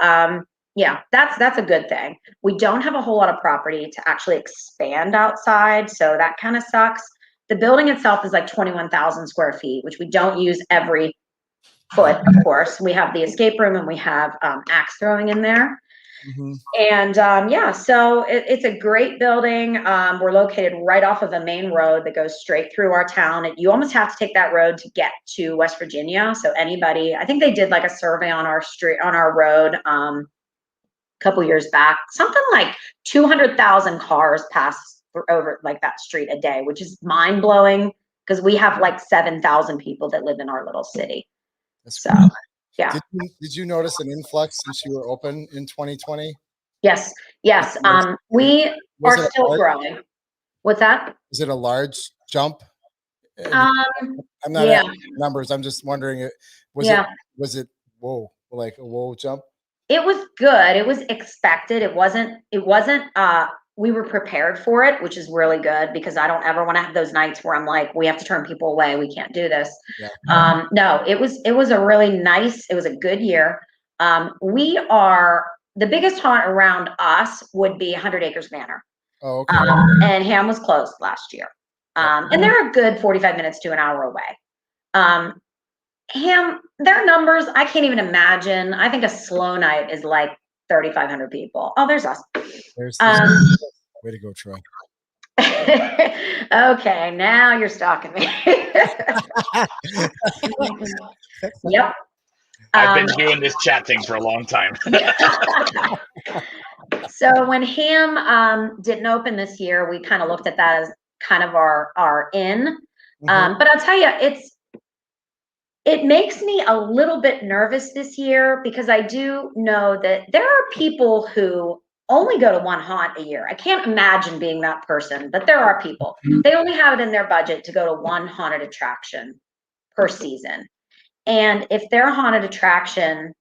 yeah, that's a good thing. We don't have a whole lot of property to actually expand outside, so that kind of sucks. The building itself is like 21,000 square feet, which we don't use every foot, of course. We have the escape room, and we have axe throwing in there. Mm-hmm. And yeah, so it's a great building. We're located right off of a main road that goes straight through our town. You almost have to take that road to get to West Virginia. So I think they did like a survey on our street, on our road, a couple years back. Something like 200,000 cars pass over like that street a day, which is mind-blowing, because we have like 7,000 people that live in our little city. So yeah. Did you notice an influx since you were open in 2020? Yes. We are still growing. What's that? Is it a large jump? I'm not asking numbers. I'm just wondering, was it like a whoa jump? It was good. It was expected. It wasn't, we were prepared for it, which is really good because I don't ever want to have those nights where I'm like, we have to turn people away. We can't do this. Yeah. No, it was a really nice, it was a good year. We are, the biggest haunt around us would be 100 Acres Manor. Oh, okay. And Ham was closed last year. And they're a good 45 minutes to an hour away. Ham, their numbers, I can't even imagine. I think a slow night is like 3,500 people. Oh, there's us. There's way to go, Troy. Okay, now you're stalking me. Yep. I've been doing this chat thing for a long time. So when Ham didn't open this year, we kind of looked at that as kind of our in. But I'll tell you, it makes me a little bit nervous this year because I do know that there are people who only go to one haunt a year. I can't imagine being that person, but there are people. They only have it in their budget to go to one haunted attraction per season. And if their haunted attraction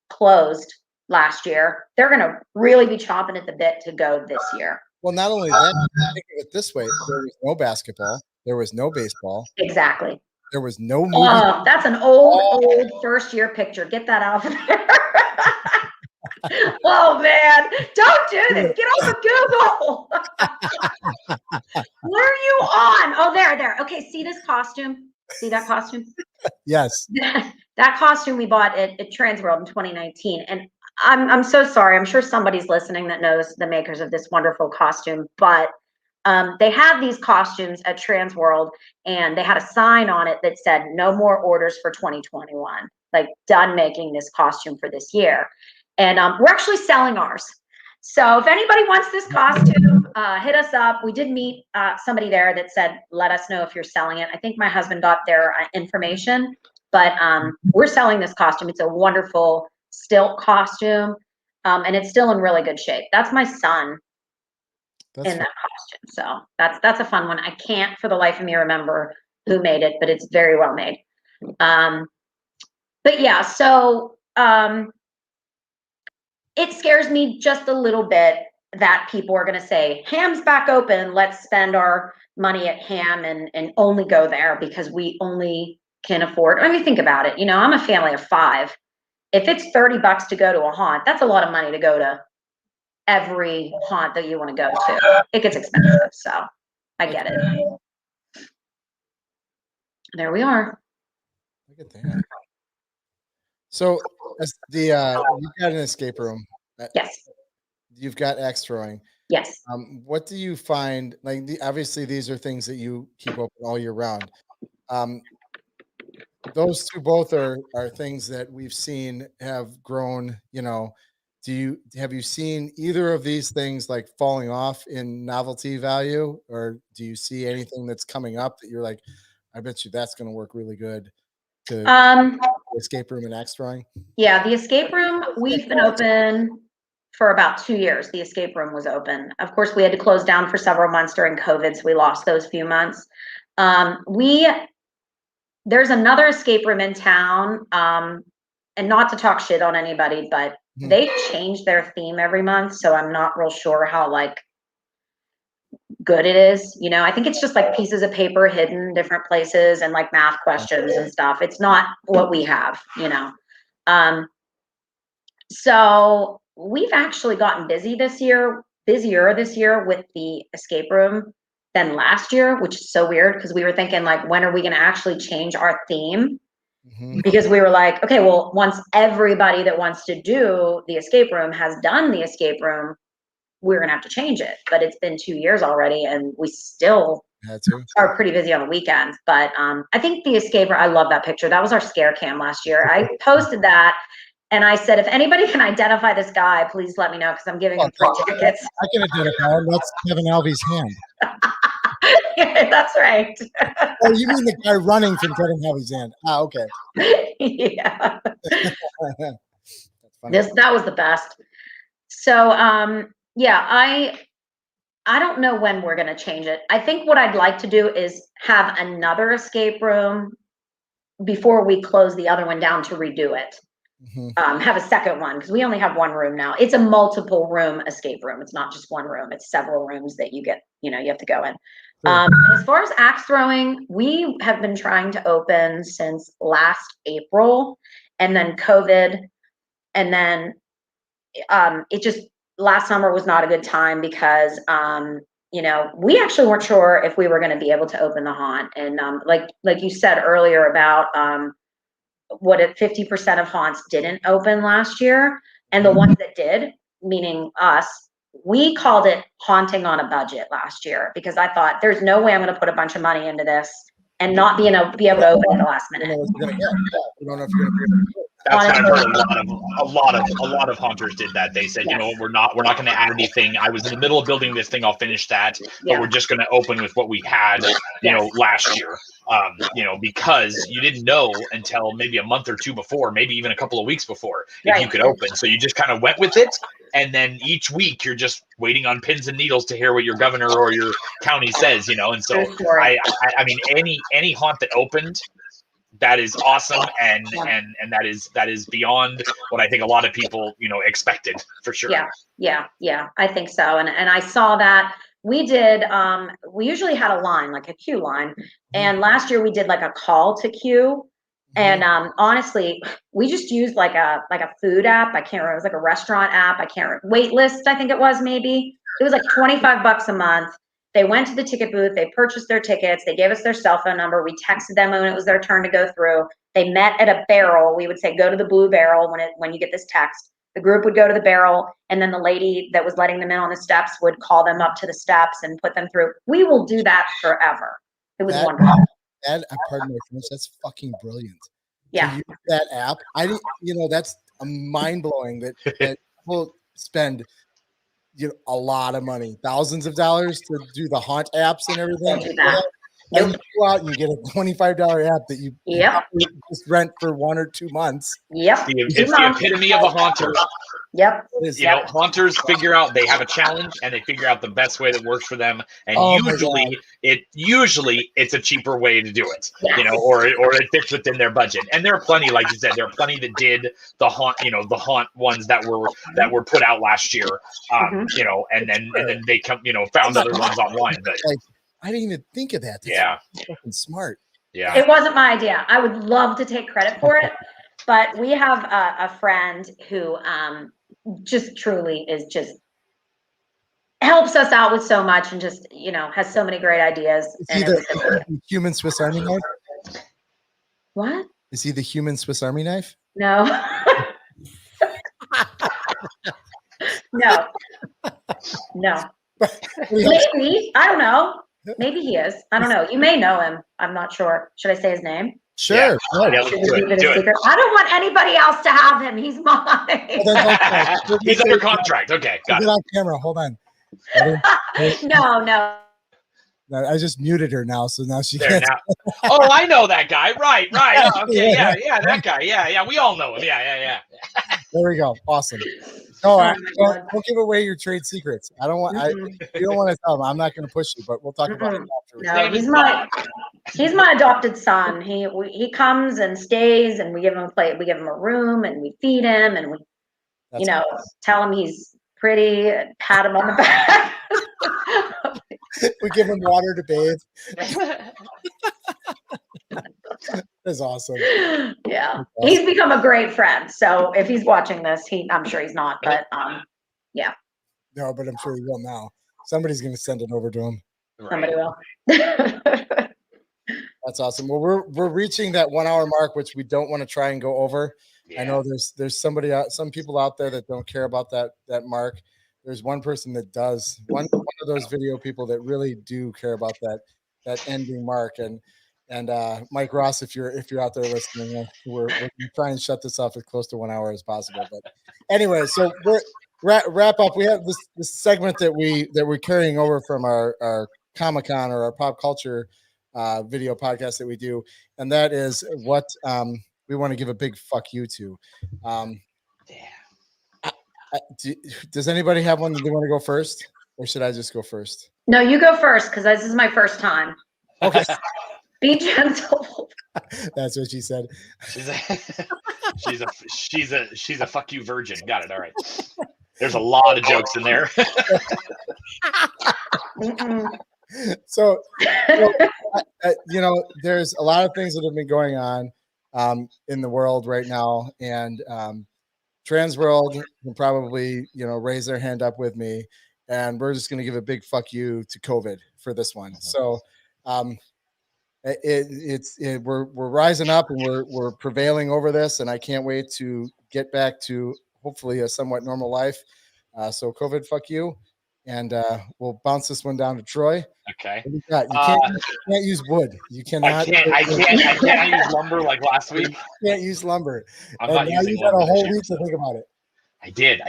closed last year, they're going to really be chomping at the bit to go this year. Well, not only that, think of it this way: there was no basketball, there was no baseball, Exactly. there was no movie. Oh, that's an old first year picture. Get that out of there. Oh man, don't do this. Get off of Google. Where are you on? Oh, there. Okay, see this costume? See that costume? Yes. That costume we bought at Transworld in 2019. And I'm so sorry. I'm sure somebody's listening that knows the makers of this wonderful costume, but they had these costumes at Transworld and they had a sign on it that said no more orders for 2021, like done making this costume for this year. And we're actually selling ours. So if anybody wants this costume, hit us up. We did meet somebody there that said, let us know if you're selling it. I think my husband got their information, but we're selling this costume. It's a wonderful stilt costume, and it's still in really good shape. That's my son in that costume. So that's a fun one. I can't for the life of me remember who made it, but it's very well made. But yeah, so it scares me just a little bit that people are going to say, Ham's back open, let's spend our money at Ham and only go there because we only can afford. I mean, think about it. You know, I'm a family of 5. If it's $30 to go to a haunt, that's a lot of money to go to every haunt that you want to go to. It gets expensive, so I get it. There we are. Look at that. So you've got an escape room. Yes. You've got axe throwing. Yes. What do you find? Like, obviously, these are things that you keep open all year round. Those two both are things that we've seen have grown. You know, have you seen either of these things like falling off in novelty value, or do you see anything that's coming up that you're like, I bet you that's going to work really good to escape room and axe throwing? Yeah, the escape room, we've been open for about 2 years. The escape room was open. Of course, we had to close down for several months during COVID, so we lost those few months. There's another escape room in town, and not to talk shit on anybody, but they change their theme every month, so I'm not real sure how like good it is. You know, I think it's just like pieces of paper hidden different places and like math questions and stuff. It's not what we have, you know. So we've actually gotten busier this year with the escape room than last year, which is so weird because we were thinking like, when are we going to actually change our theme? Because we were like, okay, well, once everybody that wants to do the escape room has done the escape room, we're going to have to change it. But it's been 2 years already and we still are pretty busy on the weekends. But I think the escape room, I love that picture. That was our scare cam last year. I posted that. And I said, if anybody can identify this guy, please let me know because I'm giving him free tickets. I can identify him. That's Kevin Alvey's hand. That's right. Oh, you mean the guy running from Kevin Alvey's hand? Ah, okay. Yeah. That was the best. So, yeah, I don't know when we're going to change it. I think what I'd like to do is have another escape room before we close the other one down to redo it. have a second one because we only have one room now. It's a multiple room escape room. It's not just one room. It's several rooms that you get, you have to go in. Sure. As far as axe throwing, we have been trying to open since last April, and then COVID, and then it just last summer was not a good time because we actually weren't sure if we were going to be able to open the haunt, and like you said earlier about what if 50% of haunts didn't open last year, and the ones that did, meaning us, we called it haunting on a budget last year because I thought there's no way I'm going to put a bunch of money into this and not be able to open at the last minute. You don't know if you're gonna get it. That's what I've heard. A lot of haunters did that. They said, we're not going to add anything. I was in the middle of building this thing. I'll finish that, but we're just going to open with what we had, last year. Because you didn't know until maybe a month or two before, maybe even a couple of weeks before, if you could open. So you just kind of went with it. And then each week you're just waiting on pins and needles to hear what your governor or your county says, And so I mean, any haunt that opened, that is awesome, and that is beyond what I think a lot of people expected, for sure. Yeah, I think so. And I saw that we did. We usually had a line, like a queue line, and last year we did like a call to queue. And honestly, we just used like a food app. I can't remember. It was like a restaurant app. I can't remember. Wait list, I think it was. Maybe it was like $25 a month. They went to the ticket booth, they purchased their tickets, they gave us their cell phone number, we texted them when it was their turn to go through. They met at a barrel. We would say, go to the blue barrel when you get this text. The group would go to the barrel, and then the lady that was letting them in on the steps would call them up to the steps and put them through. We will do that forever. It was wonderful. Pardon my French, that's fucking brilliant. Yeah. To use that app, I didn't, that's mind-blowing that people spend a lot of money, thousands of dollars to do the haunt apps and everything. And you go out and you get a $25 app that you just rent for 1 or 2 months. Yep. It's the epitome of a haunter. Yep. Haunters figure out they have a challenge and they figure out the best way that works for them. And usually it's a cheaper way to do it, or it fits within their budget. And there are plenty, like you said, there are plenty that did the haunt, the haunt ones that were put out last year. And then they come, found other ones online. But I didn't even think of that. That's fucking smart. Yeah. It wasn't my idea. I would love to take credit for it, but we have a friend who just truly is just helps us out with so much and just, has so many great ideas. Is he the human Swiss Army knife? What? Is he the human Swiss Army knife? No. No. Maybe. I don't know. Maybe he is. I don't know. You may know him. I'm not sure. Should I say his name? Sure. Yeah. Should we keep it a secret? I don't want anybody else to have him. He's mine. He's under contract. Okay. Got it. On camera. Hold on. No. I just muted her now, so now she can't. Oh, I know that guy. Right. Okay. Yeah. That guy. Yeah. We all know him. Yeah. There we go. Awesome. No, don't give away your trade secrets. I don't want. You don't want to tell them. I'm not going to push you, but we'll talk about it afterwards. No, he's my adopted son. He comes and stays, and we give him a room, and we feed him, and we, tell him he's pretty, and pat him on the back. We give him water to bathe. That's awesome. Yeah, he's become a great friend. So if he's watching this, I'm sure he's not, but yeah. No, but I'm sure he will now. Somebody's going to send it over to him. Somebody will. That's awesome. Well, we're reaching that 1 hour mark, which we don't want to try and go over. Yeah. I know there's some people out there that don't care about that mark. There's one person that does. One of those video people that really do care about that ending mark. And Mike Ross, if you're out there listening, we're trying to shut this off as close to 1 hour as possible. But anyway, so we're wrap up. We have this segment that we're carrying over from our Comic-Con or our pop culture video podcast that we do, and that is what we want to give a big fuck you to. Does anybody have one that they want to go first, or should I just go first? No, you go first because this is my first time. Okay. Be gentle. That's what she said. She's a fuck you virgin. Got it. All right. There's a lot of jokes in there. So there's a lot of things that have been going on in the world right now, and Transworld can probably raise their hand up with me, and we're just going to give a big fuck you to COVID for this one. So we're rising up, and we're prevailing over this, and I can't wait to get back to hopefully a somewhat normal life. So COVID, fuck you, and we'll bounce this one down to Troy. Okay. You can't use wood. You cannot. I can't use lumber like last week. You can't use lumber. I'm not using you got lumber a whole this year, week to think about it. I did.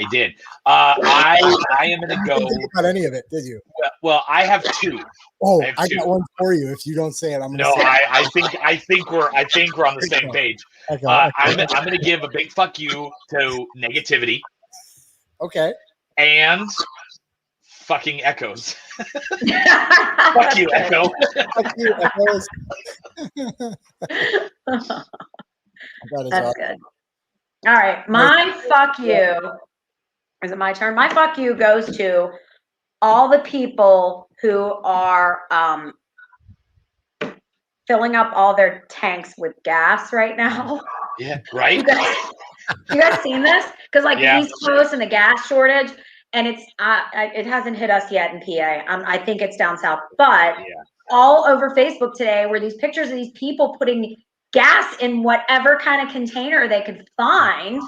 I am going to You go. didn't think about any of it, did you? Well, I have two. Oh, I got one for you. If you don't say it, I'm gonna say it. I think we're on the same page. Okay. I'm going to give a big fuck you to negativity. Okay. And fucking echoes. Fuck you, Echo. Fuck you, Echoes. That's good. All right, my fuck you. Is it my turn? My fuck you goes to all the people who are filling up all their tanks with gas right now. Yeah, right. You guys seen this? Because the East Coast and the gas shortage, and it's it hasn't hit us yet in PA. I think it's down south, but all over Facebook today were these pictures of these people putting gas in whatever kind of container they could find.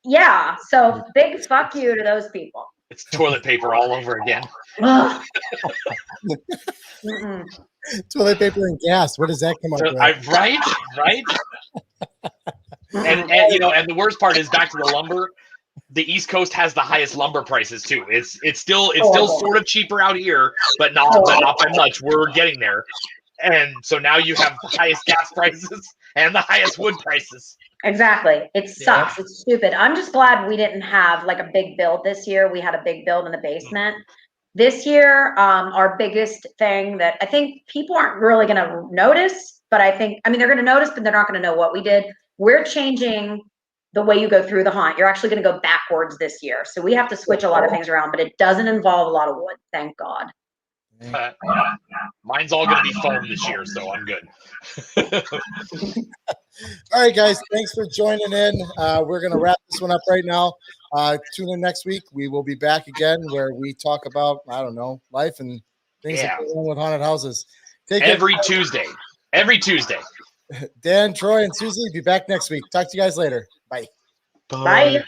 Yeah, so big fuck you to those people. It's toilet paper all over again. Toilet paper and gas. What does that come up with? Right. And the worst part is back to the lumber. The East Coast has the highest lumber prices too. It's still sort of cheaper out here, but not by much. We're getting there. And so now you have the highest gas prices and the highest wood prices. Exactly. It sucks. Yeah. It's stupid. I'm just glad we didn't have a big build this year. We had a big build in the basement. This year, our biggest thing that I think people aren't really going to notice, but they're going to notice, but they're not going to know what we did. We're changing the way you go through the haunt. You're actually going to go backwards this year. So we have to switch a lot of things around, but it doesn't involve a lot of wood. Thank God. Mine's all going to be foam this year, so I'm good. All right, guys. Thanks for joining in. We're going to wrap this one up right now. Tune in next week. We will be back again where we talk about, life and things that go on with haunted houses. Every Tuesday. Dan, Troy, and Susie will be back next week. Talk to you guys later. Bye. Bye.